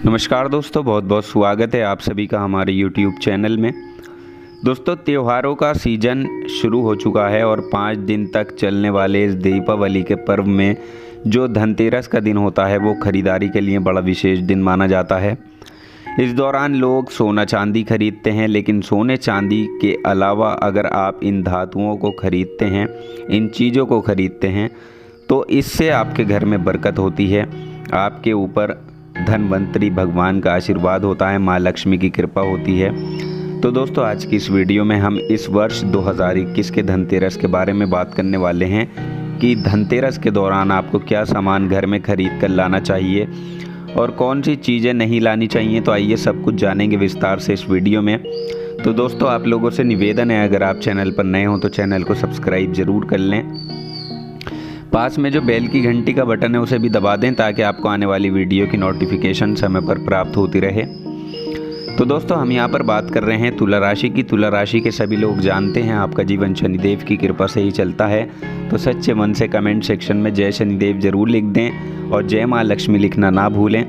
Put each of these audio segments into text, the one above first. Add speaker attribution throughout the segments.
Speaker 1: नमस्कार दोस्तों, बहुत बहुत स्वागत है आप सभी का हमारे YouTube चैनल में। दोस्तों, त्योहारों का सीज़न शुरू हो चुका है और 5 दिन तक चलने वाले इस दीपावली के पर्व में जो धनतेरस का दिन होता है वो ख़रीदारी के लिए बड़ा विशेष दिन माना जाता है। इस दौरान लोग सोना चांदी खरीदते हैं, लेकिन सोने चांदी के अलावा अगर आप इन धातुओं को खरीदते हैं, इन चीज़ों को खरीदते हैं, तो इससे आपके घर में बरकत होती है, आपके ऊपर धनवंतरी भगवान का आशीर्वाद होता है, माँ लक्ष्मी की कृपा होती है। तो दोस्तों, आज की इस वीडियो में हम इस वर्ष 2021 के धनतेरस के बारे में बात करने वाले हैं कि धनतेरस के दौरान आपको क्या सामान घर में खरीद कर लाना चाहिए और कौन सी चीज़ें नहीं लानी चाहिए। तो आइए सब कुछ जानेंगे विस्तार से इस वीडियो में। तो दोस्तों, आप लोगों से निवेदन है, अगर आप चैनल पर नए हो तो चैनल को सब्सक्राइब ज़रूर कर लें। पास में जो बेल की घंटी का बटन है उसे भी दबा दें ताकि आपको आने वाली वीडियो की नोटिफिकेशन समय पर प्राप्त होती रहे। तो दोस्तों, हम यहाँ पर बात कर रहे हैं तुला राशि की। तुला राशि के सभी लोग जानते हैं आपका जीवन शनिदेव की कृपा से ही चलता है। तो सच्चे मन से कमेंट सेक्शन में जय शनिदेव ज़रूर लिख दें और जय माँ लक्ष्मी लिखना ना भूलें।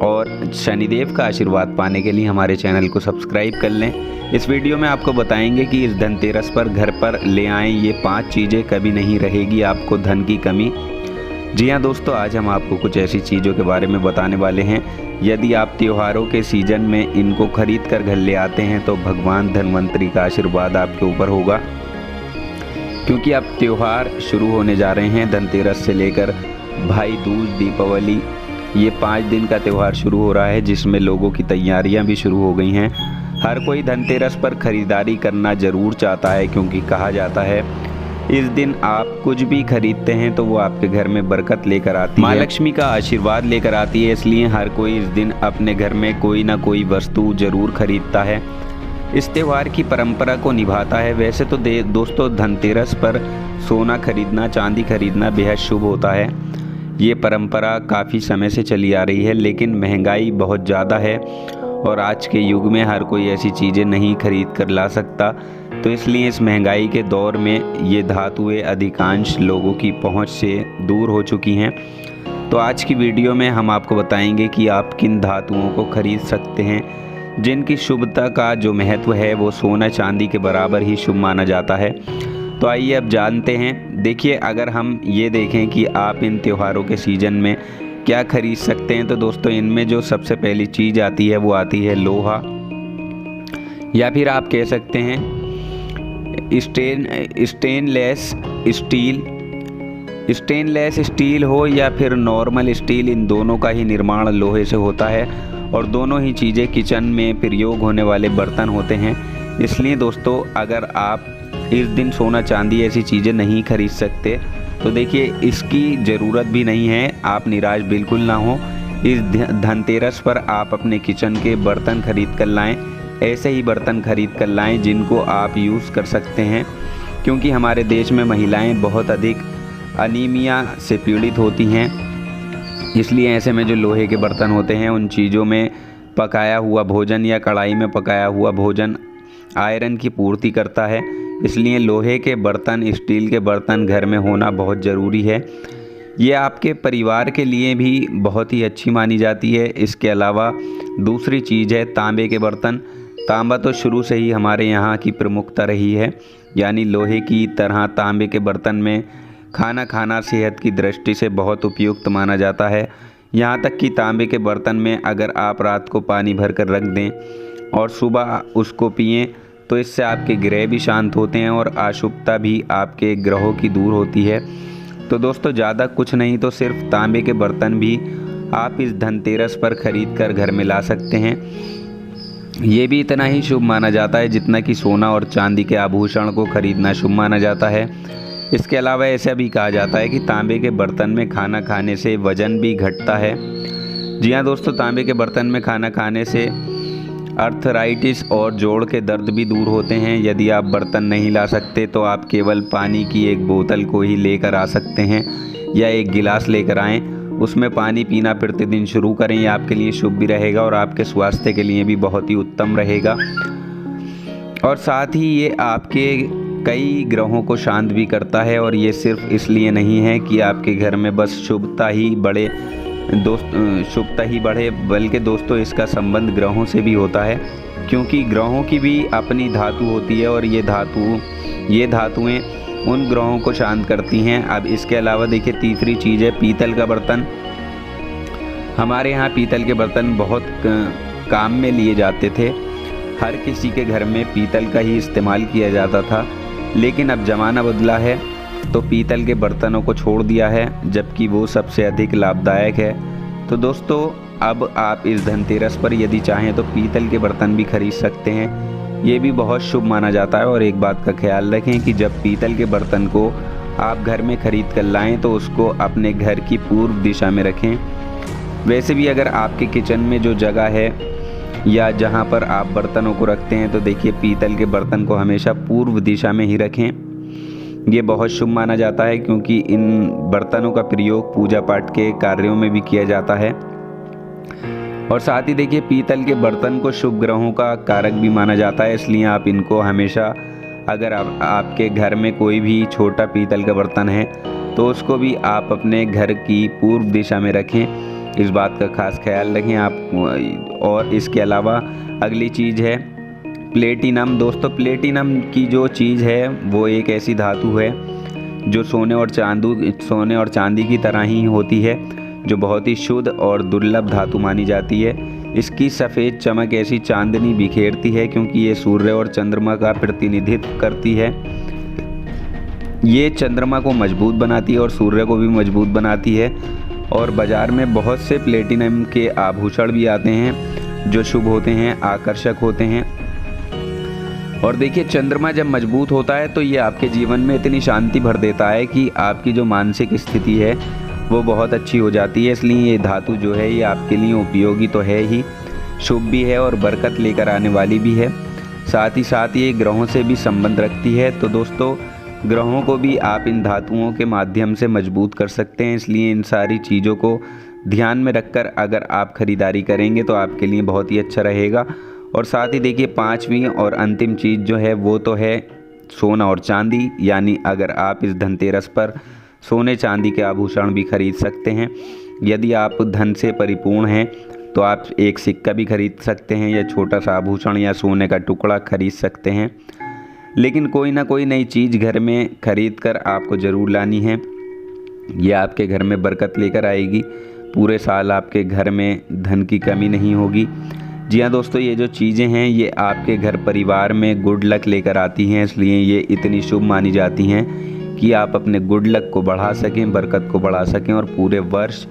Speaker 1: और शनिदेव का आशीर्वाद पाने के लिए हमारे चैनल को सब्सक्राइब कर लें। इस वीडियो में आपको बताएंगे कि इस धनतेरस पर घर पर ले आएँ ये 5 चीज़ें, कभी नहीं रहेगी आपको धन की कमी। जी हाँ दोस्तों, आज हम आपको कुछ ऐसी चीज़ों के बारे में बताने वाले हैं। यदि आप त्योहारों के सीज़न में इनको खरीद कर घर ले आते हैं तो भगवान धनवंतरी का आशीर्वाद आपके ऊपर होगा, क्योंकि अब त्यौहार शुरू होने जा रहे हैं। धनतेरस से लेकर भाई दूज, दीपावली, ये 5 दिन का त्यौहार शुरू हो रहा है, जिसमें लोगों की तैयारियां भी शुरू हो गई हैं। हर कोई धनतेरस पर खरीदारी करना ज़रूर चाहता है, क्योंकि कहा जाता है इस दिन आप कुछ भी खरीदते हैं तो वो आपके घर में बरकत लेकर आती है, माँ लक्ष्मी का आशीर्वाद लेकर आती है। इसलिए हर कोई इस दिन अपने घर में कोई ना कोई वस्तु ज़रूर खरीदता है, इस त्यौहार की परंपरा को निभाता है। वैसे तो दोस्तों, धनतेरस पर सोना खरीदना, चांदी खरीदना बेहद शुभ होता है। ये परंपरा काफ़ी समय से चली आ रही है, लेकिन महंगाई बहुत ज़्यादा है और आज के युग में हर कोई ऐसी चीज़ें नहीं खरीद कर ला सकता। तो इसलिए इस महंगाई के दौर में ये धातुएं अधिकांश लोगों की पहुंच से दूर हो चुकी हैं। तो आज की वीडियो में हम आपको बताएंगे कि आप किन धातुओं को खरीद सकते हैं जिनकी शुभता का जो महत्व है वो सोना चांदी के बराबर ही शुभ माना जाता है। तो आइए अब जानते हैं। देखिए, अगर हम ये देखें कि आप इन त्योहारों के सीज़न में क्या खरीद सकते हैं, तो दोस्तों इनमें जो सबसे पहली चीज़ आती है वो आती है लोहा, या फिर आप कह सकते हैं स्टेनलेस स्टील। स्टेनलेस स्टील हो या फिर नॉर्मल स्टील, इन दोनों का ही निर्माण लोहे से होता है और दोनों ही चीज़ें किचन में प्रयोग होने वाले बर्तन होते हैं। इसलिए दोस्तों, अगर आप इस दिन सोना चांदी ऐसी चीज़ें नहीं खरीद सकते तो देखिए इसकी ज़रूरत भी नहीं है, आप निराश बिल्कुल ना हो। इस धनतेरस पर आप अपने किचन के बर्तन खरीद कर लाएँ, ऐसे ही बर्तन खरीद कर लाएँ जिनको आप यूज़ कर सकते हैं, क्योंकि हमारे देश में महिलाएं बहुत अधिक अनीमिया से पीड़ित होती हैं। इसलिए ऐसे में जो लोहे के बर्तन होते हैं उन चीज़ों में पकाया हुआ भोजन या कढ़ाई में पकाया हुआ भोजन आयरन की पूर्ति करता है। इसलिए लोहे के बर्तन, स्टील के बर्तन घर में होना बहुत ज़रूरी है। ये आपके परिवार के लिए भी बहुत ही अच्छी मानी जाती है। इसके अलावा दूसरी चीज़ है तांबे के बर्तन। तांबा तो शुरू से ही हमारे यहाँ की प्रमुखता रही है, यानी लोहे की तरह तांबे के बर्तन में खाना खाना सेहत की दृष्टि से बहुत उपयुक्त माना जाता है। यहाँ तक कि तांबे के बर्तन में अगर आप रात को पानी भर कर रख दें और सुबह उसको पिएं तो इससे आपके ग्रह भी शांत होते हैं और अशुभता भी आपके ग्रहों की दूर होती है। तो दोस्तों, ज़्यादा कुछ नहीं तो सिर्फ तांबे के बर्तन भी आप इस धनतेरस पर खरीद कर घर में ला सकते हैं। ये भी इतना ही शुभ माना जाता है जितना कि सोना और चांदी के आभूषण को खरीदना शुभ माना जाता है। इसके अलावा ऐसा भी कहा जाता है कि तांबे के बर्तन में खाना खाने से वजन भी घटता है। जी हाँ दोस्तों, तांबे के बर्तन में खाना खाने से अर्थराइटिस और जोड़ के दर्द भी दूर होते हैं। यदि आप बर्तन नहीं ला सकते तो आप केवल पानी की एक बोतल को ही लेकर आ सकते हैं, या एक गिलास लेकर आएँ, उसमें पानी पीना प्रतिदिन शुरू करें। ये आपके लिए शुभ भी रहेगा और आपके स्वास्थ्य के लिए भी बहुत ही उत्तम रहेगा। और साथ ही ये आपके कई ग्रहों को शांत भी करता है। और ये सिर्फ इसलिए नहीं है कि आपके घर में बस शुभता ही बढ़े,
Speaker 2: शुभता ही बढ़े, बल्कि दोस्तों इसका संबंध ग्रहों से भी होता है, क्योंकि ग्रहों की भी अपनी धातु होती है और ये धातुएं उन ग्रहों को शांत करती हैं। अब इसके अलावा देखिए तीसरी चीज़ है पीतल का बर्तन। हमारे यहाँ पीतल के बर्तन बहुत काम में लिए जाते थे, हर किसी के घर में पीतल का ही इस्तेमाल किया जाता था। लेकिन अब ज़माना बदला है तो पीतल के बर्तनों को छोड़ दिया है, जबकि वो सबसे अधिक लाभदायक है। तो दोस्तों अब आप इस धनतेरस पर यदि चाहें तो पीतल के बर्तन भी खरीद सकते हैं, ये भी बहुत शुभ माना जाता है। और एक बात का ख्याल रखें कि जब पीतल के बर्तन को आप घर में ख़रीद कर लाएँ तो उसको अपने घर की पूर्व दिशा में रखें। वैसे भी अगर आपके किचन में जो जगह है या जहाँ पर आप बर्तनों को रखते हैं तो देखिए पीतल के बर्तन को हमेशा पूर्व दिशा में ही रखें, ये बहुत शुभ माना जाता है, क्योंकि इन बर्तनों का प्रयोग पूजा पाठ के कार्यों में भी किया जाता है। और साथ ही देखिए पीतल के बर्तन को शुभ ग्रहों का कारक भी माना जाता है, इसलिए आप इनको हमेशा, अगर आपके घर में कोई भी छोटा पीतल का बर्तन है तो उसको भी आप अपने घर की पूर्व दिशा में रखें, इस बात का खास ख्याल रखें आप। और इसके अलावा अगली चीज़ है प्लेटिनम। दोस्तों प्लेटिनम की जो चीज़ है वो एक ऐसी धातु है जो सोने और चांदी की तरह ही होती है, जो बहुत ही शुद्ध और दुर्लभ धातु मानी जाती है। इसकी सफ़ेद चमक ऐसी चांदनी बिखेरती है, क्योंकि ये सूर्य और चंद्रमा का प्रतिनिधित्व करती है। ये चंद्रमा को मजबूत बनाती है और सूर्य को भी मजबूत बनाती है। और बाज़ार में बहुत से प्लेटिनम के आभूषण भी आते हैं जो शुभ होते हैं, आकर्षक होते हैं। और देखिए चंद्रमा जब मजबूत होता है तो ये आपके जीवन में इतनी शांति भर देता है कि आपकी जो मानसिक स्थिति है वो बहुत अच्छी हो जाती है। इसलिए ये धातु जो है ये आपके लिए उपयोगी तो है ही, शुभ भी है और बरकत लेकर आने वाली भी है। साथ ही साथ ये ग्रहों से भी संबंध रखती है। तो दोस्तों ग्रहों को भी आप इन धातुओं के माध्यम से मजबूत कर सकते हैं, इसलिए इन सारी चीज़ों को ध्यान में रखकर अगर आप ख़रीदारी करेंगे तो आपके लिए बहुत ही अच्छा रहेगा। और साथ ही देखिए पांचवी और अंतिम चीज़ जो है वो तो है सोना और चांदी, यानी अगर आप इस धनतेरस पर सोने चांदी के आभूषण भी खरीद सकते हैं। यदि आप धन से परिपूर्ण हैं तो आप एक सिक्का भी खरीद सकते हैं या छोटा सा आभूषण या सोने का टुकड़ा खरीद सकते हैं। लेकिन कोई ना कोई नई चीज़ घर में खरीद कर आपको ज़रूर लानी है, यह आपके घर में बरकत लेकर आएगी। पूरे साल आपके घर में धन की कमी नहीं होगी। जी हाँ दोस्तों, ये जो चीज़ें हैं ये आपके घर परिवार में गुड लक लेकर आती हैं, इसलिए ये इतनी शुभ मानी जाती हैं कि आप अपने गुड लक को बढ़ा सकें, बरकत को बढ़ा सकें और पूरे वर्ष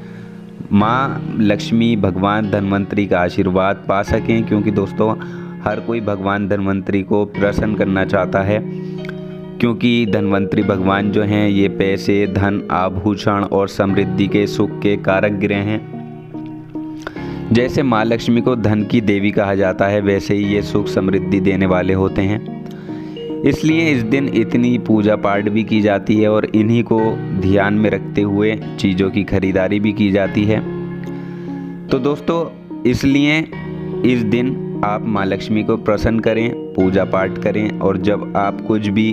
Speaker 2: माँ लक्ष्मी, भगवान धन्वंतरी का आशीर्वाद पा सकें। क्योंकि दोस्तों हर कोई भगवान धन्वंतरी को प्रसन्न करना चाहता है, क्योंकि धन्वंतरी भगवान जो हैं ये पैसे, धन, आभूषण और समृद्धि के सुख के कारक ग्रह हैं। जैसे माँ लक्ष्मी को धन की देवी कहा जाता है, वैसे ही ये सुख समृद्धि देने वाले होते हैं। इसलिए इस दिन इतनी पूजा पाठ भी की जाती है और इन्हीं को ध्यान में रखते हुए चीज़ों की खरीदारी भी की जाती है। तो दोस्तों इसलिए इस दिन आप माँ लक्ष्मी को प्रसन्न करें, पूजा पाठ करें और जब आप कुछ भी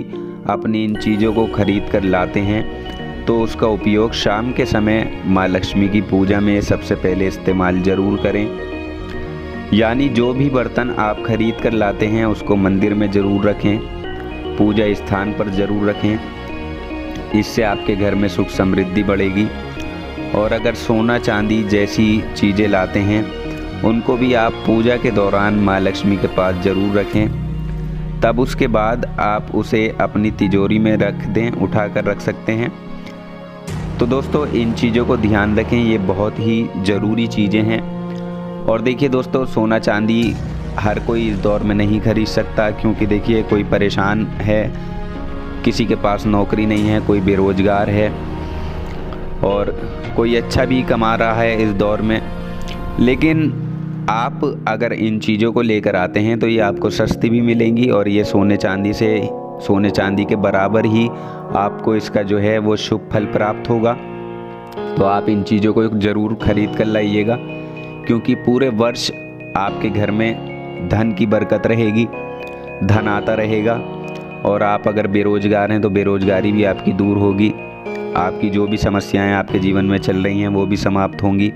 Speaker 2: अपनी इन चीज़ों को खरीद कर लाते हैं तो उसका उपयोग शाम के समय माँ लक्ष्मी की पूजा में सबसे पहले इस्तेमाल ज़रूर करें। यानी जो भी बर्तन आप खरीद कर लाते हैं उसको मंदिर में ज़रूर रखें, पूजा स्थान पर ज़रूर रखें। इससे आपके घर में सुख समृद्धि बढ़ेगी। और अगर सोना चांदी जैसी चीज़ें लाते हैं उनको भी आप पूजा के दौरान माँ लक्ष्मी के पास ज़रूर रखें। तब उसके बाद आप उसे अपनी तिजोरी में रख दें, उठा कर रख सकते हैं। तो दोस्तों इन चीज़ों को ध्यान रखें, ये बहुत ही ज़रूरी चीज़ें हैं। और देखिए दोस्तों सोना चांदी हर कोई इस दौर में नहीं खरीद सकता, क्योंकि देखिए कोई परेशान है, किसी के पास नौकरी नहीं है, कोई बेरोज़गार है और कोई अच्छा भी कमा रहा है इस दौर में। लेकिन आप अगर इन चीज़ों को लेकर आते हैं तो ये आपको सस्ती भी मिलेंगी और ये सोने चांदी के बराबर ही आपको इसका जो है वो शुभ फल प्राप्त होगा। तो आप इन चीज़ों को ज़रूर खरीद कर लाइएगा, क्योंकि पूरे वर्ष आपके घर में धन की बरकत रहेगी, धन आता रहेगा। और आप अगर बेरोज़गार हैं तो बेरोज़गारी भी आपकी दूर होगी, आपकी जो भी समस्याएं आपके जीवन में चल रही हैं वो भी समाप्त होंगी।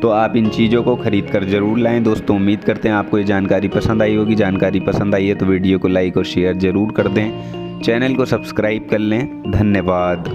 Speaker 2: तो आप इन चीज़ों को खरीद कर ज़रूर लाएं। दोस्तों उम्मीद करते हैं आपको ये जानकारी पसंद आई होगी। जानकारी पसंद आई है तो वीडियो को लाइक और शेयर ज़रूर कर दें। चैनल को सब्सक्राइब कर लें। धन्यवाद।